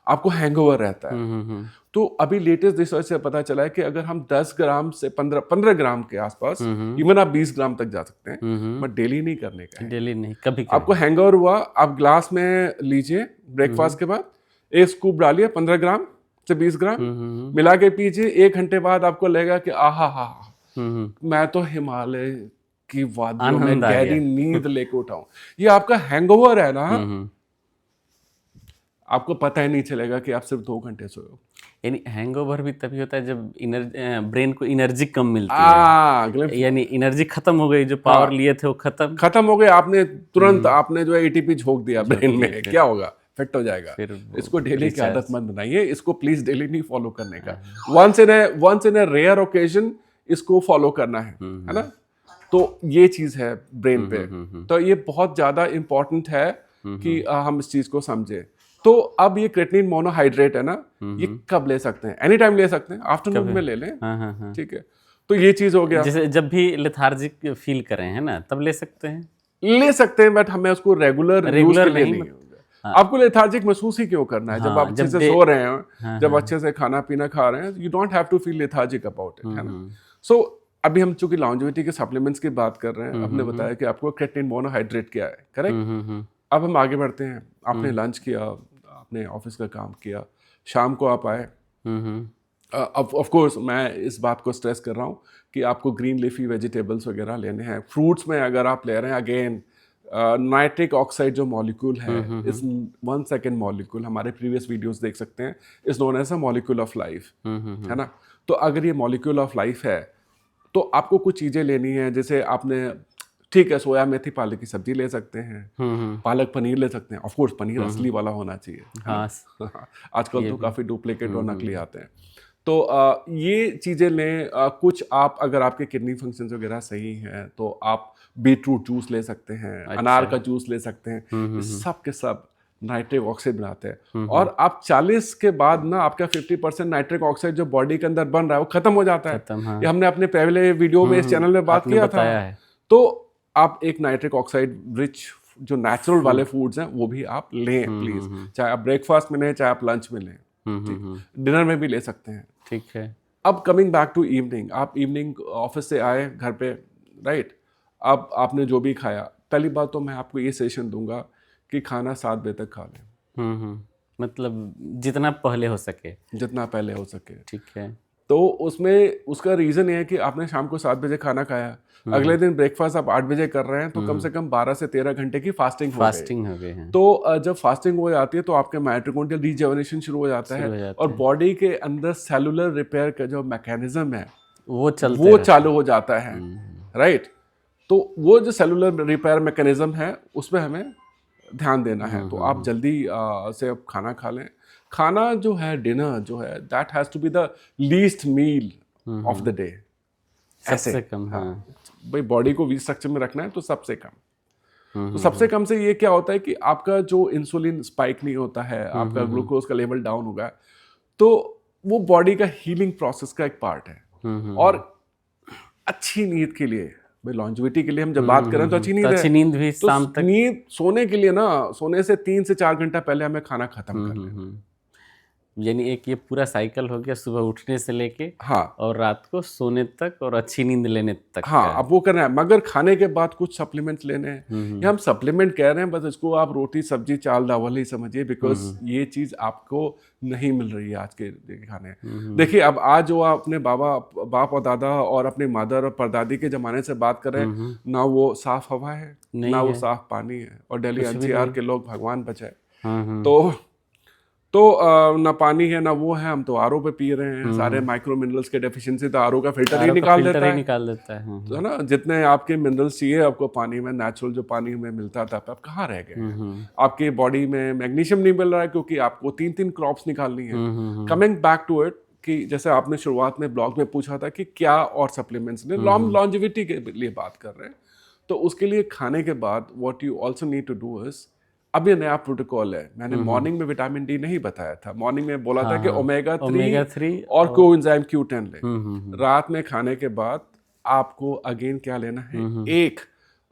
आपको हैंगओवर रहता है। तो अभी लेटेस्ट रिसर्च से पता चला है कि अगर हम 10 ग्राम से 15 ग्राम के आसपास, इवन आप 20 ग्राम तक जा सकते हैं, बट डेली नहीं करने का है। डेली नहीं, कभी आपको हैंगओवर हुआ, आप ग्लास में लीजिए ब्रेकफास्ट के बाद, 1 स्कूप डालिए, 15 ग्राम से 20 ग्राम मिला के पीजिए। 1 घंटे बाद आपको लगेगा कि आहा, मैं तो हिमालय की वादियों में गहरी नींद लेके उठाऊं। ये आपका हैंगओवर है ना, आपको पता ही नहीं चलेगा कि आप सिर्फ 2 घंटे सोए हो। यानी हैंगओवर भी तभी होता है जब ब्रेन को एनर्जी कम मिलती है, यानी एनर्जी खत्म हो गई, जो पावर लिए थे वो खत्म हो गए। आपने तुरंत आपने जो है एटीपी झोंक दिया ब्रेन में, क्या होगा, फिट हो जाएगा। इसको डेली की आदत मत बनाइए, इसको प्लीज डेली नहीं फॉलो करने का। Once in a rare occasion इसको फॉलो करना है ना। तो ये चीज है ब्रेन पे, तो ये बहुत ज्यादा इंपॉर्टेंट है कि हम इस चीज को समझे। तो अब ये क्रेटिनिन मोनोहाइड्रेट है ना, ये कब ले सकते हैं? एनी टाइम ले सकते हैं, आफ्टरनून में ले लें। ठीक है, तो ये चीज हो गया। जैसे जब भी लेथार्जिक फील करें है ना, तब ले सकते हैं, बट हमें उसको रेगुलर यूज के लिए नहीं होगा। आपको लेथार्जिक महसूस ही क्यों करना है? जब आप अच्छे से सो रहे हैं, जब अच्छे से खाना पीना खा रहे हैं, you don't have to feel lethargic about it, है ना? सो अभी हम चूंकि लॉन्जेविटी के सप्लीमेंट्स की बात कर रहे हैं, आपने बताया कि आपको क्रेटिनिन मोनोहाइड्रेट क्या है, करेक्ट? अब हम आगे बढ़ते हैं। आपने लंच किया, आपने ऑफिस का काम किया, शाम को आप आए। ऑफ कोर्स मैं इस बात को स्ट्रेस कर रहा हूँ कि आपको ग्रीन लीफी वेजिटेबल्स वगैरह लेने हैं। फ्रूट्स में अगर आप ले रहे हैं, अगेन नाइट्रिक ऑक्साइड जो मॉलिक्यूल है, इस 1 सेकेंड मॉलिक्यूल, हमारे प्रीवियस वीडियोस देख सकते हैं, is known as a molecule of life, है ना? तो अगर ये मॉलिक्यूल ऑफ लाइफ है तो आपको कुछ चीज़ें लेनी है। जैसे आपने, ठीक है, सोया मेथी पालक की सब्जी ले सकते हैं, पालक पनीर ले सकते हैं। ऑफ कोर्स पनीर असली वाला होना चाहिए। हाँ। आजकल तो काफ़ी डुप्लीकेट और नकली आते हैं। तो ये चीज़ें लें। कुछ आप, अगर आपके किडनी फंक्शंस वगैरह सही हैं तो आप बीटरूट जूस ले सकते हैं, अनार का जूस ले सकते हैं। सब के सब नाइट्रिक ऑक्साइड बनाते हैं। और आप 40 के बाद ना, आपका 50% नाइट्रिक ऑक्साइड जो बॉडी के अंदर बन रहा है वो खत्म हो जाता है। ये हमने अपने पहले वीडियो में, इस चैनल में बात किया था। तो आप एक नाइट्रिक ऑक्साइड रिच जो नेचुरल वाले फूड्स हैं वो भी आप लें प्लीज। चाहे आप ब्रेकफास्ट में लें, चाहे आप लंच में लें, डिनर में भी ले सकते हैं। ठीक है। अब कमिंग बैक टू इवनिंग, आप इवनिंग ऑफिस से आए घर पे, राइट? अब आपने जो भी खाया, पहली बात तो मैं आपको ये सजेशन दूंगा कि खाना 7 बजे तक खा लें। मतलब जितना पहले हो सके, जितना पहले हो सके। ठीक है। तो उसमें उसका रीज़न ये है कि आपने शाम को 7 बजे खाना खाया, अगले दिन ब्रेकफास्ट आप 8 बजे कर रहे हैं, तो कम से कम 12 से 13 घंटे की फास्टिंग हो गई है। तो जब फास्टिंग हो जाती है तो आपके माइटोकॉन्ड्रियल रीजेनरेशन शुरू हो जाता है और बॉडी के अंदर सेलुलर रिपेयर का जो मैकेनिज्म है वो चालू हो जाता है, राइट? तो वो जो सेलुलर रिपेयर मैकेनिज्म है उसमें हमें ध्यान देना है। तो आप जल्दी से अब खाना खा लें। खाना जो है, डिनर जो है, that has to be the least meal of the day. सबसे कम। हाँ, भाई बॉडी को वी स्ट्रक्चर में रखना है तो सबसे कम। तो सबसे कम से ये क्या होता है कि आपका जो इंसुलिन स्पाइक नहीं होता है, आपका ग्लूकोज का लेवल डाउन होगा, तो वो बॉडी का हीलिंग प्रोसेस का एक पार्ट है। और अच्छी नींद के लिए, भाई लॉन्जेविटी के लिए हम जब बात करें तो अच्छी नींद है। अच्छी नींद भी तो शाम तक। नींद सोने के लिए ना, सोने से 3 से 4 घंटा पहले हमें खाना खत्म कर लेना। यानी एक ये पूरा साइकिल हो गया, सुबह उठने से लेके हाँ, और रात को सोने तक और अच्छी नींद लेने तक। हाँ, अब वो करना है। मगर खाने के बाद कुछ सप्लीमेंट्स लेने हैं। ये हम सप्लीमेंट कह रहे हैं, बस इसको आप रोटी सब्जी चावल दावल ही समझिए, बिकॉज ये चीज़ आपको नहीं मिल रही है आज के खाने। देखिए, अब आज जो आप अपने बाप और दादा और अपने मदर और परदादी के ज़माने से बात कर रहे हैं, ना वो साफ हवा है, ना वो साफ पानी है। और दिल्ली एनसीआर के लोग भगवान बचाए, तो ना पानी है ना वो है, हम तो आरओ पे पी रहे हैं। सारे माइक्रो मिनरल्स के डेफिशिएंसी तो आरओ का फिल्टर ही निकाल देता है। तो है ना, जितने आपके मिनरल्स चाहिए आपको पानी में, नेचुरल जो पानी में मिलता था, आप कहाँ रह गए? आपके बॉडी में मैग्नीशियम नहीं मिल रहा है क्योंकि आपको 3 क्रॉप्स निकालनी है। कमिंग बैक टू इट, कि जैसे आपने शुरुआत में ब्लॉग में पूछा था कि क्या और सप्लीमेंट्स ने, लॉन्जेविटी के लिए बात कर रहे हैं, तो उसके लिए खाने के बाद what you also need to do is, अब ये नया प्रोटोकॉल है। मैंने मॉर्निंग में विटामिन डी नहीं बताया था। मॉर्निंग में बोला था कि ओमेगा 3 और कोएंजाइम Q10 लें। रात में खाने के बाद आपको अगेन क्या लेना है? एक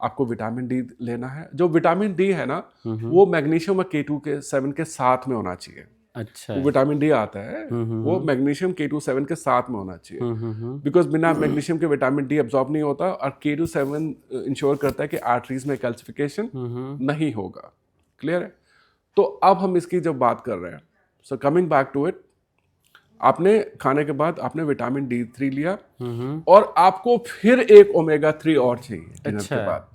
आपको विटामिन डी लेना है। जो विटामिन डी है ना, वो मैग्नीशियम और K2-7 के साथ में होना चाहिए। अच्छा, वो विटामिन डी आता है, वो मैग्नीशियम K2-7 के साथ में होना चाहिए, बिकॉज बिना मैग्नीशियम के विटामिन डी एब्जॉर्ब नहीं होता। और K2-7 इंश्योर करता है कि आर्टरीज में कैल्सिफिकेशन नहीं होगा। क्लियर है? तो अब हम इसकी जब बात कर रहे हैं, so coming back to it, आपने खाने के बाद आपने विटामिन D3 लिया और आपको फिर एक ओमेगा 3 और चाहिए डिनर के बाद।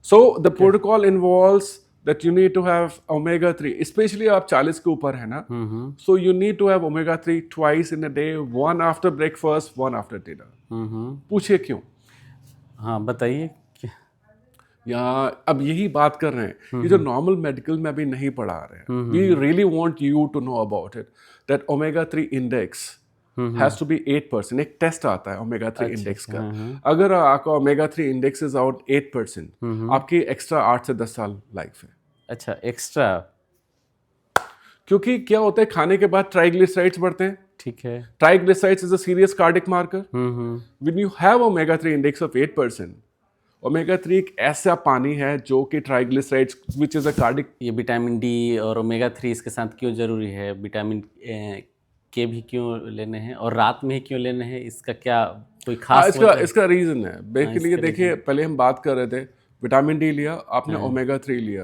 So the protocol involves that you need to have omega 3, specially आप 40 के ऊपर है ना, so you need to have omega 3 twice in a day, 1 after breakfast, 1 after dinner. पूछिए क्यों? हाँ, बताइए। या अब यही बात कर रहे हैं, ये जो नॉर्मल मेडिकल में अभी नहीं पढ़ा रहे हैं। We really want you to know about it, that omega 3 index has to be 8%। एक टेस्ट आता है ओमेगा 3 इंडेक्स का। अगर आपका ओमेगा 3 इंडेक्स इज आउट 8%, आपकी एक्स्ट्रा 8 से 10 साल लाइफ है। अच्छा, एक्स्ट्रा? क्योंकि क्या होता है, खाने के बाद ट्राइग्लिसराइड्स बढ़ते हैं। ठीक है। Triglycerides is a serious cardiac marker. When you have omega 3 index of 8%, omega 3 एक ऐसा पानी है जो कि triglycerides which is a cardiac. ये विटामिन डी और ओमेगा 3 इसके साथ क्यों ज़रूरी है? विटामिन के भी क्यों लेने हैं और रात में ही क्यों लेने हैं? इसका क्या कोई हाँ, खास इसका वजह? इसका रीज़न है बेसिकली। ये इसका देखिए, रीज़न। पहले हम बात कर रहे थे विटामिन डी लिया, आपने ओमेगा 3 लिया।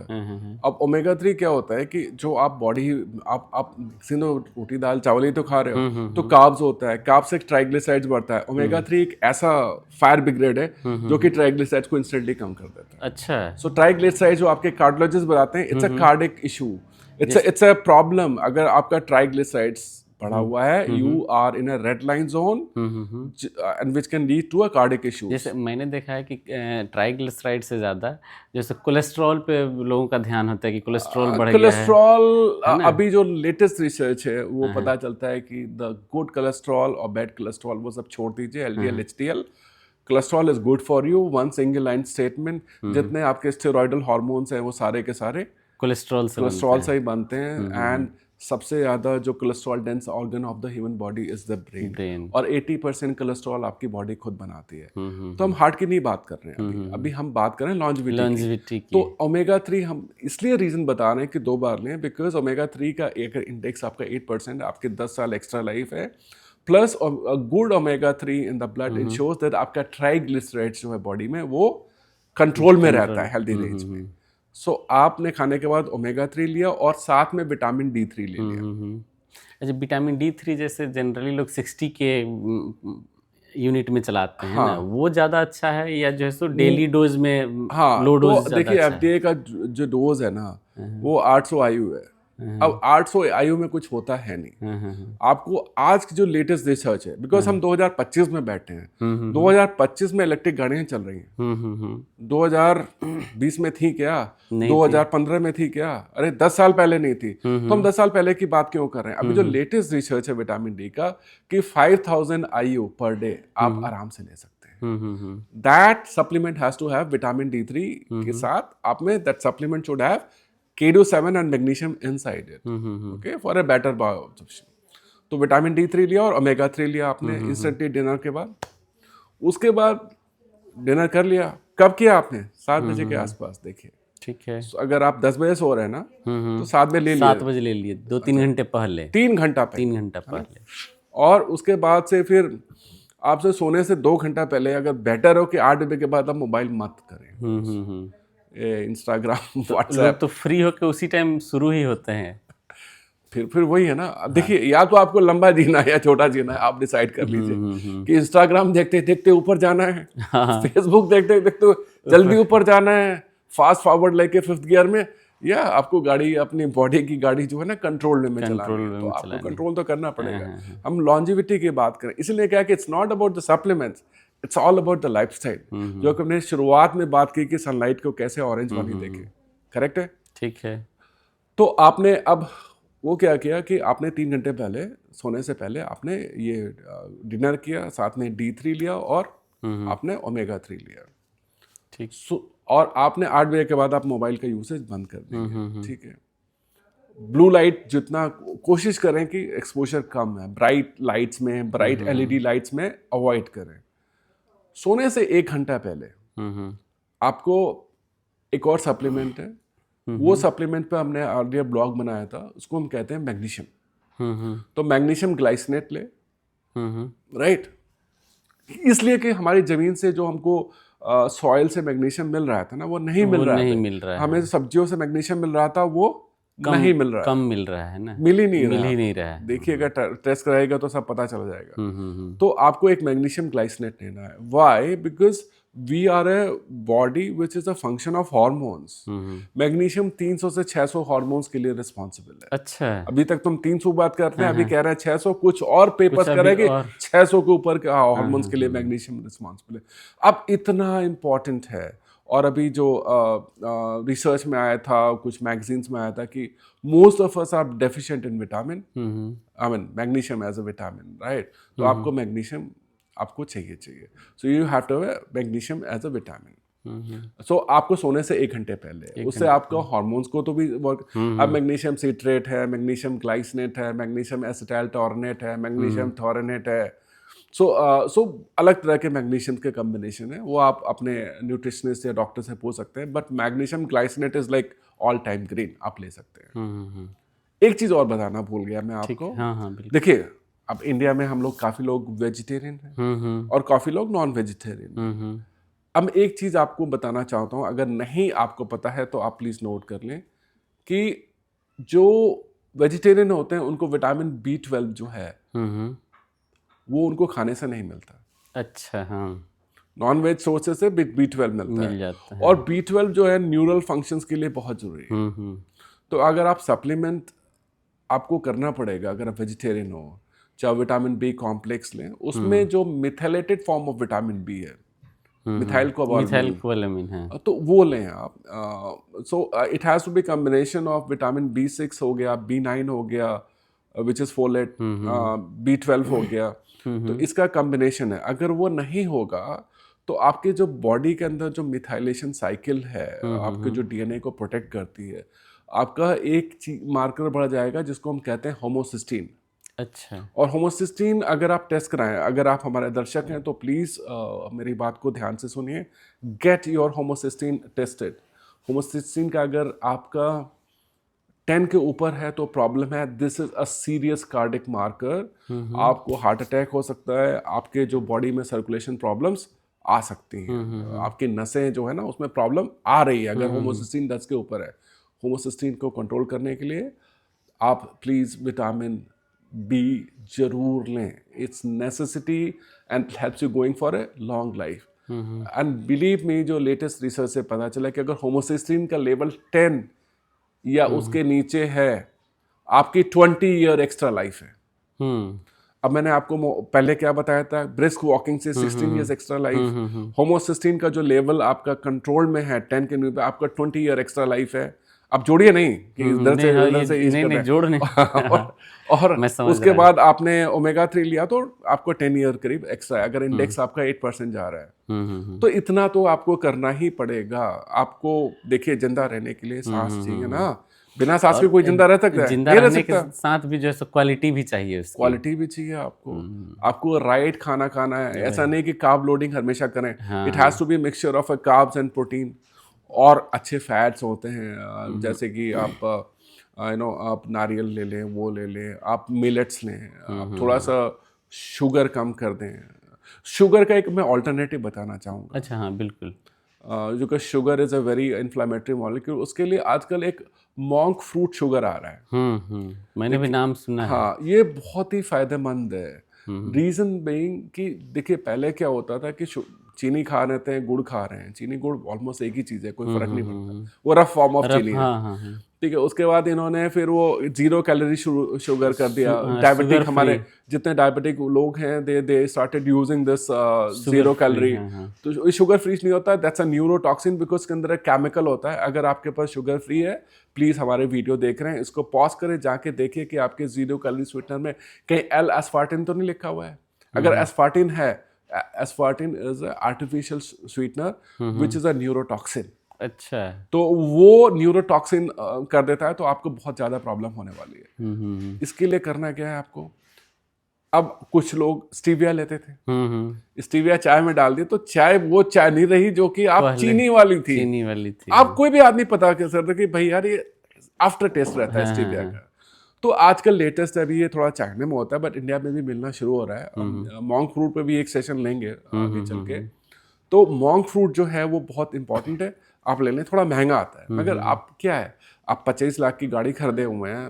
अब ओमेगा 3 क्या होता है कि जो आप बॉडी, आप सिंधु रोटी दाल चावल ही तो खा रहे हो, तो कार्ब्स होता है, कार्ब्स से ट्राइग्लिसराइड्स बढ़ता है। ओमेगा 3 एक ऐसा फायर ब्रिगेड है जो कि ट्राइग्लिसराइड्स को इंस्टेंटली कम कर देता है। अच्छा। सो ट्राइग्लिसराइड्स जो आपके कार्डियोलॉजिस्ट बताते हैं, it's a cardiac issue, it's a problem. अगर आपका ट्राइग्लिसराइड्स बढ़ा हुआ है, you are in a red line zone and which can lead to a cardiac issue. जैसे मैंने देखा है कि ट्राइग्लिसराइड से ज़्यादा जैसे कोलेस्ट्रॉल पे लोगों का ध्यान होता है कि कोलेस्ट्रॉल बढ़ गया है। कोलेस्ट्रॉल अभी जो लेटेस्ट रिसर्च है वो पता चलता है कि द गुड कोलेस्ट्रॉल और बैड कोलेस्ट्रॉल वो सब छोड़ दीजिए, LDL HDL. Cholesterol is good for you, one single line statement. जितने आपके स्टेरॉयडल हार्मोन्स हैं वो सारे के सारे कोलेस्ट्रॉल से ही बनते हैं। एंड सबसे ज़्यादा जो cholesterol dense organ of the human body is the brain, और 80% कोलेस्ट्रॉल आपकी बॉडी खुद बनाती है। तो हम हार्ट की नहीं बात कर रहे हैं अभी हम बात कर रहे हैं लॉन्जिविटी की। तो ओमेगा 3 हम इसलिए रीज़न बता रहे हैं कि 2 बार लें, बिकॉज ओमेगा 3 का एक इंडेक्स आपका 8%, आपके 10 साल एक्स्ट्रा लाइफ है। Plus good omega 3 in the blood ensures that आपका ट्राइग्लिसराइड्स जो है बॉडी में वो कंट्रोल में रहता है, हेल्दी रेंज में। सो आपने खाने के बाद ओमेगा 3 लिया और साथ में विटामिन D3 ले लिया। अच्छा, विटामिन D3 जैसे जनरली लोग 60 के यूनिट में चलाते हैं ना, वो ज़्यादा अच्छा है या जो है सो डेली डोज में लो डोज तो देखिए FDA का जो डोज है ना वो 800 IU है। अब 800 IU में कुछ होता है नहीं। आपको आज की जो लेटेस्ट रिसर्च है, बिकॉज हम 2025 में बैठे हैं, 2025 में इलेक्ट्रिक गाड़ियां चल रही हैं। 2020 में थी क्या? 2015 में थी क्या? अरे 10 साल पहले नहीं थी। तो हम 10 साल पहले की बात क्यों कर रहे हैं? अभी जो लेटेस्ट रिसर्च है विटामिन डी का कि 5000 IU पर डे आप आराम से ले सकते हैं। That supplement has to have vitamin D3 के साथ। आप में that supplement should have K2-7 and magnesium inside it, okay, for a better bioabsorption. तो विटामिन D3 लिया और ओमेगा 3 लिया आपने इंस्टेंटली डिनर के बाद। उसके बाद डिनर कर लिया, कब किया आपने? 7 बजे के आसपास। देखिए, ठीक है। अगर आप 10 बजे सो रहे हैं ना तो 7 बजे ले लिए, 7 बजे ले लिए, 2-3 घंटे पहले, 3 घंटा पहले, 3 घंटा पहले। और उसके बाद से फिर आपसे सोने से 2 घंटा पहले अगर बेटर हो कि 8 बजे के बाद आप मोबाइल मत करें। इंस्टाग्राम, व्हाट्सएप तो फ्री होकर उसी टाइम शुरू ही होते हैं। फिर वही है ना। अब देखिए, या तो आपको लंबा जीना है या छोटा जीना है, आप डिसाइड कर लीजिए कि इंस्टाग्राम देखते देखते ऊपर जाना है, फेसबुक देखते देखते जल्दी ऊपर जाना है, फास्ट फॉरवर्ड लेके 5th गियर में, या आपको गाड़ी, अपनी बॉडी की गाड़ी जो है ना कंट्रोल में चलानी है। तो आपको कंट्रोल तो करना पड़ेगा। हम लॉन्जिविटी की बात करें, इसलिए क्या कि it's not about the supplements, it's all about the lifestyle. जो कि हमने शुरुआत में बात की कि सनलाइट को कैसे ऑरेंज वाली देखे, करेक्ट है? ठीक है। तो आपने अब वो क्या किया कि आपने 3 घंटे पहले सोने से पहले आपने ये डिनर किया, साथ में D3 लिया और आपने ओमेगा 3 लिया। ठीक। और आपने 8 बजे के बाद आप मोबाइल का यूसेज बंद कर देंगे। ठीक है। ब्लू लाइट जितना कोशिश करें कि एक्सपोजर कम है, ब्राइट लाइट्स में, ब्राइट LED लाइट्स में अवॉइड करें। सोने से 1 घंटा पहले आपको एक और सप्लीमेंट है, वो सप्लीमेंट पे हमने अर्लियर ब्लॉग बनाया था, उसको हम कहते हैं मैग्नीशियम। तो मैग्नीशियम ग्लाइसिनेट ले, राइट? इसलिए कि हमारी जमीन से जो हमको सॉइल से मैग्नीशियम मिल रहा था ना, वो नहीं मिल रहा है। हमें सब्जियों से मैग्नीशियम मिल रहा था, वो नहीं मिल रहा, कम मिल रहा है ना, मिल ही नहीं रहा है। देखिएगा, टेस्ट कराएगा तो सब पता चल जाएगा। तो आपको एक मैग्नीशियम ग्लाइसिनेट लेना है। Why? Because we are a body which is a function of hormones. Magnesium 300 से 600 हॉर्मोन्स के लिए रिस्पॉन्सिबल है। अच्छा। अभी तक तुम 300 बात करते हैं, अभी कह रहे हैं 600, कुछ और पेपर्स कह रहे हैं कि 600 के ऊपर के हॉर्मोन्स के लिए मैग्नीशियम रिस्पॉन्सिबल है। अब इतना इम्पॉर्टेंट है। और अभी जो रिसर्च में आया था, कुछ मैगजीन्स में आया था कि most of us are deficient in vitamin, I mean magnesium as a vitamin, right? तो आपको मैग्नीशियम आपको चाहिए। So you have to have magnesium as a vitamin. So आपको सोने से 1 घंटे पहले, उससे आपको हार्मोन्स को तो भी अब मैग्नीशियम सिट्रेट है, मैग्नीशियम ग्लाइसिनेट है, मैग्नीशियम एसिटाइल टॉर्नेट है, मैग्नीशियम थोरनेट है, सो अलग तरह के मैग्नीशियम के कॉम्बिनेशन है, वो आप अपने न्यूट्रिशनिस्ट या डॉक्टर से पूछ सकते हैं, but magnesium glycinate is like all time green, आप ले सकते हैं। एक चीज और बताना भूल गया मैं आपको। हाँ, देखिए, अब इंडिया में हम लोग काफी लोग वेजिटेरियन हैं और काफी लोग नॉन वेजिटेरियन। अब एक चीज आपको बताना चाहता हूँ, अगर नहीं आपको पता है तो आप प्लीज नोट कर लें कि जो वेजिटेरियन होते हैं उनको विटामिन B12 जो है वो उनको खाने से नहीं मिलता। अच्छा, हाँ, नॉन वेज सोर्सेज से B12 मिल जाता है। और B12 जो है न्यूरल फंक्शंस के लिए बहुत जरूरी है। तो अगर आप सप्लीमेंट आपको करना पड़ेगा, अगर आप वेजिटेरियन हो, चाहे विटामिन B कॉम्प्लेक्स लें, उसमें जो methylated form of vitamin B है, मिथाइल कोबालामिन है, तो वो लें आप। So it has to be combination of vitamin B6 हो गया, B9 हो गया विच इज फोलेट, B12 हो गया। तो इसका कॉम्बिनेशन है। अगर वो नहीं होगा तो आपके जो बॉडी के अंदर जो मिथाइलेशन साइकिल है, आपके जो DNA को प्रोटेक्ट करती है, आपका एक मार्कर बढ़ जाएगा जिसको हम कहते हैं होमोसिस्टीन। अच्छा, और होमोसिस्टीन अगर आप टेस्ट कराएं, अगर आप हमारे दर्शक हैं तो प्लीज़ मेरी बात को ध्यान से सुनिए, get your homocysteine tested. Homocysteine का अगर आपका 10 के ऊपर है तो प्रॉब्लम है, this is a serious cardiac marker. आपको हार्ट अटैक हो सकता है, आपके जो बॉडी में सर्कुलेशन प्रॉब्लम्स आ सकती हैं, आपकी नसें जो है ना उसमें प्रॉब्लम आ रही है अगर होमोसिस्टीन 10 के ऊपर है। होमोसिस्टीन को कंट्रोल करने के लिए आप प्लीज़ विटामिन B जरूर लें, it's necessity and helps you going for a long life. And believe me, जो लेटेस्ट रिसर्च से पता चला कि अगर होमोसिस्टीन का लेवल 10 या उसके नीचे है, आपकी 20 ईयर एक्स्ट्रा लाइफ है। अब मैंने आपको पहले क्या बताया था, ब्रिस्क वॉकिंग से 16 ईयर्स एक्स्ट्रा लाइफ। होमोसिस्टीन का जो लेवल आपका कंट्रोल में है 10 के नीचे, आपका 20 ईयर एक्स्ट्रा लाइफ है। अब जोड़िए नहीं कि इधर से ईज कर जोड़ नहीं और उसके बाद आपने ओमेगा 3 लिया तो आपको 10 ईयर करीब एक्स्ट्रा है, अगर इंडेक्स आपका 8% जा रहा है। तो इतना तो आपको करना ही पड़ेगा। आपको देखिए, जिंदा रहने के लिए सांस चाहिए ना, बिना सांस के कोई जिंदा रह सकता है? जिंदा रहने के साथ भी जो है क्वालिटी भी चाहिए उसकी। क्वालिटी भी चाहिए आपको। आपको राइट खाना खाना है, ऐसा नहीं कि कार्ब लोडिंग हमेशा करें। It has to be mixture of carbs and protein. और अच्छे फैट्स होते हैं, जैसे कि आप आप नारियल ले लें, वो ले लें, आप मिलेट्स लें, आप थोड़ा सा शुगर कम कर दें। शुगर का एक मैं ऑल्टरनेटिव बताना चाहूँगा। अच्छा, हाँ, बिल्कुल। जो कि sugar is a very inflammatory molecule, उसके लिए आजकल एक मॉन्क फ्रूट शुगर आ रहा है। मैंने भी नाम सुना है। हाँ, ये बहुत ही फायदेमंद है। रीजन बीइंग कि देखिए, पहले क्या होता था कि चीनी खा रहे थे, गुड़ खा रहे हैं, चीनी गुड़ ऑलमोस्ट एक ही चीज़ है, कोई फर्क नहीं पड़ता, वो रफ फॉर्म ऑफ चीनी है। ठीक है, उसके बाद इन्होंने फिर वो 0 कैलोरी शुगर कर दिया। डायबिटिक, हमारे जितने डायबिटिक लोग हैं, they started using this 0 calorie. तो शुगर फ्री नहीं होता, दैट्स अ न्यूरोटॉक्सिन, बिकॉज इसके अंदर एक केमिकल होता है। अगर आपके पास शुगर फ्री है, प्लीज़ हमारे वीडियो देख रहे हैं, इसको पॉज करें, जाके देखिए कि आपके 0 कैलोरी स्वीटनर में कहीं एस्पार्टिन तो नहीं लिखा हुआ है। अगर एस्पार्टिन है, aspartame is artificial sweetener which is a neurotoxin. अच्छा, तो वो न्यूरोटॉक्सिन कर देता है, तो आपको बहुत ज़्यादा प्रॉब्लम होने वाली है। इसके लिए करना क्या है आपको, अब कुछ लोग स्टीविया लेते थे, स्टीविया चाय में डाल दी तो चाय वो चाय नहीं रही जो कि आप चीनी वाली थी। आप कोई भी आदमी पता कर सकता कि भाई यार ये आफ्टर टेस्ट रहता है स्टीविया का। तो आजकल लेटेस्ट अभी ये थोड़ा चाइना में होता है, बट इंडिया में भी मिलना शुरू हो रहा है। मॉन्क फ्रूट पे भी एक सेशन लेंगे आगे चल के। तो मॉन्क फ्रूट जो है वो बहुत इंपॉर्टेंट है, आप ले लें। थोड़ा महंगा आता है, मगर आप क्या है, आप 25 लाख की गाड़ी खरीदे हुए हैं,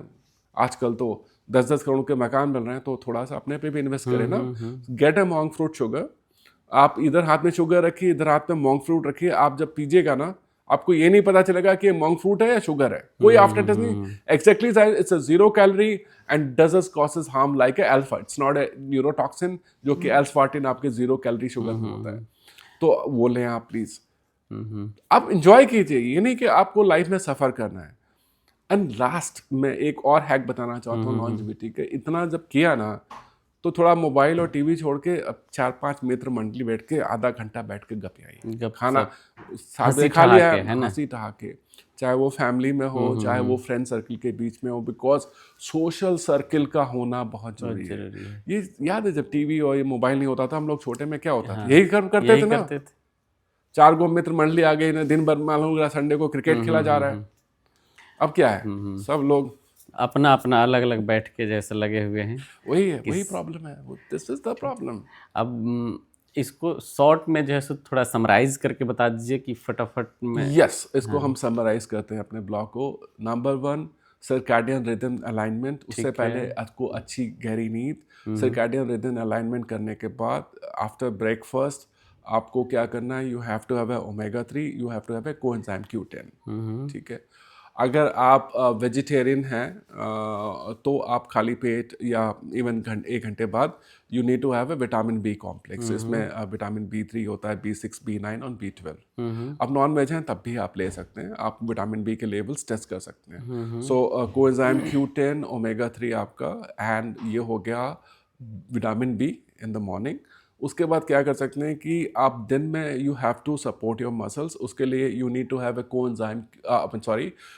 आजकल तो 10-10 करोड़ के मकान बन रहे हैं, तो थोड़ा सा अपने पे भी इन्वेस्ट करें ना। Get a monk fruit sugar. आप इधर हाथ में शुगर रखिए, इधर हाथ में मॉन्क फ्रूट रखिए। आप जब पीजिएगा ना, आपको ये नहीं पता चलेगा कि ये मॉन्क फ्रूट है या शुगर है, कोई आफ्टर टेस्ट नहीं। Exactly it's a 0 calorie and doesn't causes harm like a alpha. It's not a neurotoxin, जो कि एस्पार्टिन आपके 0 कैलोरी शुगर में होता है। तो वो लें आप प्लीज। आप इंजॉय कीजिए, ये नहीं कि आपको लाइफ में सफर करना है। एंड लास्ट में एक और हैक बताना चाहता हूँ लॉन्जेविटी के। इतना जब किया ना, तो थोड़ा मोबाइल और टीवी छोड़ के अब 4-5 मित्र मंडली बैठ के आधा घंटा बैठ के गप आइए, खाना साथ में खा लिया है, हंसी ठहाके, चाहे वो फैमिली में हो चाहे वो फ्रेंड सर्कल के बीच में हो, बिकॉज सोशल सर्कल का होना बहुत जरूरी है। ये याद है जब टीवी और ये मोबाइल नहीं होता था, हम लोग छोटे में क्या होता था, यही करते थे ना, 4 गो मित्र मंडली आ गई, दिन भर मालूम संडे को क्रिकेट खेला जा रहा है। अब क्या है, सब लोग अपना अपना अलग अलग बैठ के जैसे लगे हुए हैं। वही है, वही प्रॉब्लम है, दिस इज द प्रॉब्लम। अब इसको शॉर्ट में जो है सो थोड़ा समराइज करके बता दीजिए कि फटाफट में। यस, इसको हम समराइज करते हैं अपने ब्लॉग को। Number 1 circadian rhythm alignment. उससे पहले आपको अच्छी गहरी नींद। सर्कैडियन रिदम अलाइनमेंट करने के बाद आफ्टर ब्रेकफास्ट आपको क्या करना है, you have to have omega 3, you have to have a coenzyme Q10। ठीक है, अगर आप वेजिटेरियन हैं तो आप खाली पेट या इवन 1 घंटे बाद you need to have a vitamin B complex. इसमें विटामिन B3 होता है, B6, B9 और B12। अब नॉन वेज हैं तब भी आप ले सकते हैं, आप विटामिन बी के लेवल्स टेस्ट कर सकते हैं। सो कोएंजाइम Q10, ओमेगा 3 आपका, एंड ये हो गया vitamin be in the morning. उसके बाद क्या कर सकते हैं कि आप दिन में you have to support your muscles, उसके लिए you need to have a coenzyme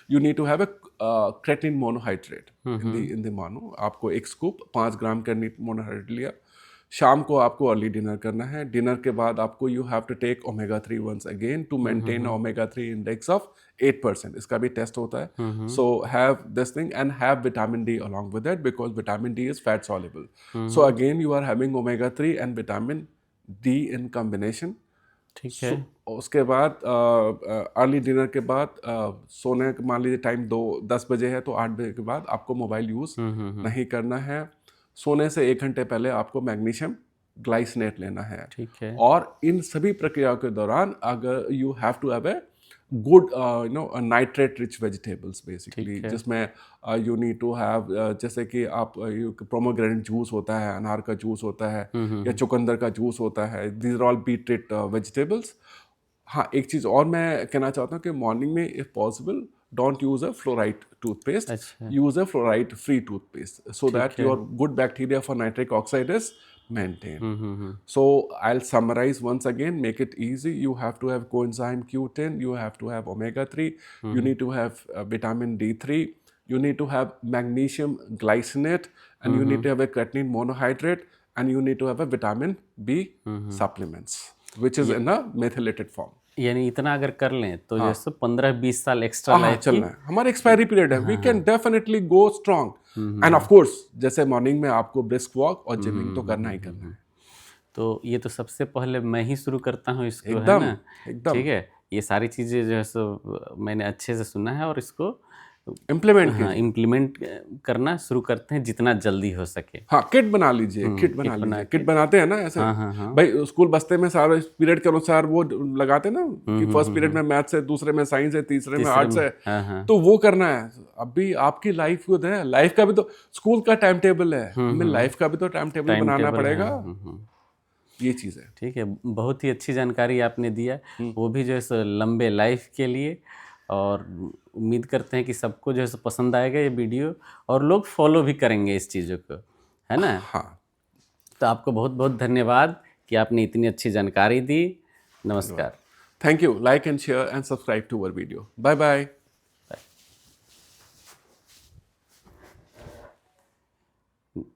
you need to have a creatine monohydrate in the morning. आपको 1 स्कूप 5 ग्राम क्रेटिन मोनोहाइड्रेट लिया। शाम को आपको अर्ली डिनर करना है। डिनर के बाद आपको you have to take omega 3 once again to maintain omega 3 index of 8%। इसका भी टेस्ट होता है। So have this thing and have vitamin D along with that, because vitamin D is fat soluble. So again you are having omega 3 and vitamin D in combination. ठीक है। उसके बाद early dinner के बाद सोने मान लीजिए टाइम 10 बजे है तो 8 बजे के बाद आपको मोबाइल यूज़ नहीं करना है। सोने से 1 घंटे पहले आपको मैग्नीशियम ग्लाइसिनेट लेना है। ठीक है। और इन सभी प्रक्रियाओं के दौरान अगर you have to have a good nitrate rich vegetables basically, जिसमें यू नीड टू हैव जैसे कि आप पोमोग्रेनेट जूस होता है, अनार का जूस होता है या चुकंदर का जूस होता है, these are all beet vegetables. हाँ, एक चीज़ और मैं कहना चाहता हूँ कि मॉर्निंग में if possible don't use a fluoride toothpaste, use a fluoride free toothpaste so that your good bacteria for nitric oxide is maintained. So I'll summarize once again, make it easy. You have to have coenzyme Q10, you have to have omega 3, you need to have vitamin D3, you need to have magnesium glycinate, and you need to have a creatine monohydrate, and you need to have a vitamin B supplements, which is in a methylated form. यानी इतना अगर कर लें तो जैसे 15-20 साल extra life चलना है। हमारा एक्सपायरी पीरियड है, we can definitely go strong. And of course जैसे मॉर्निंग में आपको ब्रिस्क वॉक और जिमिंग तो करना ही करना है। तो ये तो सबसे पहले मैं ही शुरू करता हूँ इसको, है ना? एकदम ठीक है। ये सारी चीज़ें जो है सो मैंने अच्छे से सुना है और इसको इम्प्लीमेंट करना शुरू करते हैं जितना जल्दी हो सके। हाँ, किट बना लीजिए, किट बना लीजिए। किट बनाते हैं ना ऐसे। भाई स्कूल बस्ते में सारे पीरियड के अनुसार वो लगाते ना कि फर्स्ट पीरियड में मैथ्स है, दूसरे में साइंस है, तीसरे में आर्ट्स है, तो वो करना है। अभी आपकी लाइफ खुद है, लाइफ का भी तो स्कूल का टाइम टेबल है, हमें लाइफ का भी तो टाइम टेबल बनाना पड़ेगा। ये चीज़ है। ठीक है, बहुत ही अच्छी जानकारी आपने दिया, वो भी जो है सो लंबे लाइफ के लिए। और उम्मीद करते हैं कि सबको जो है सो पसंद आएगा ये वीडियो और लोग फॉलो भी करेंगे इस चीज़ों को, है ना? हाँ। तो आपको बहुत बहुत धन्यवाद कि आपने इतनी अच्छी जानकारी दी। नमस्कार। Thank you. Like and share and subscribe to our video. Bye bye.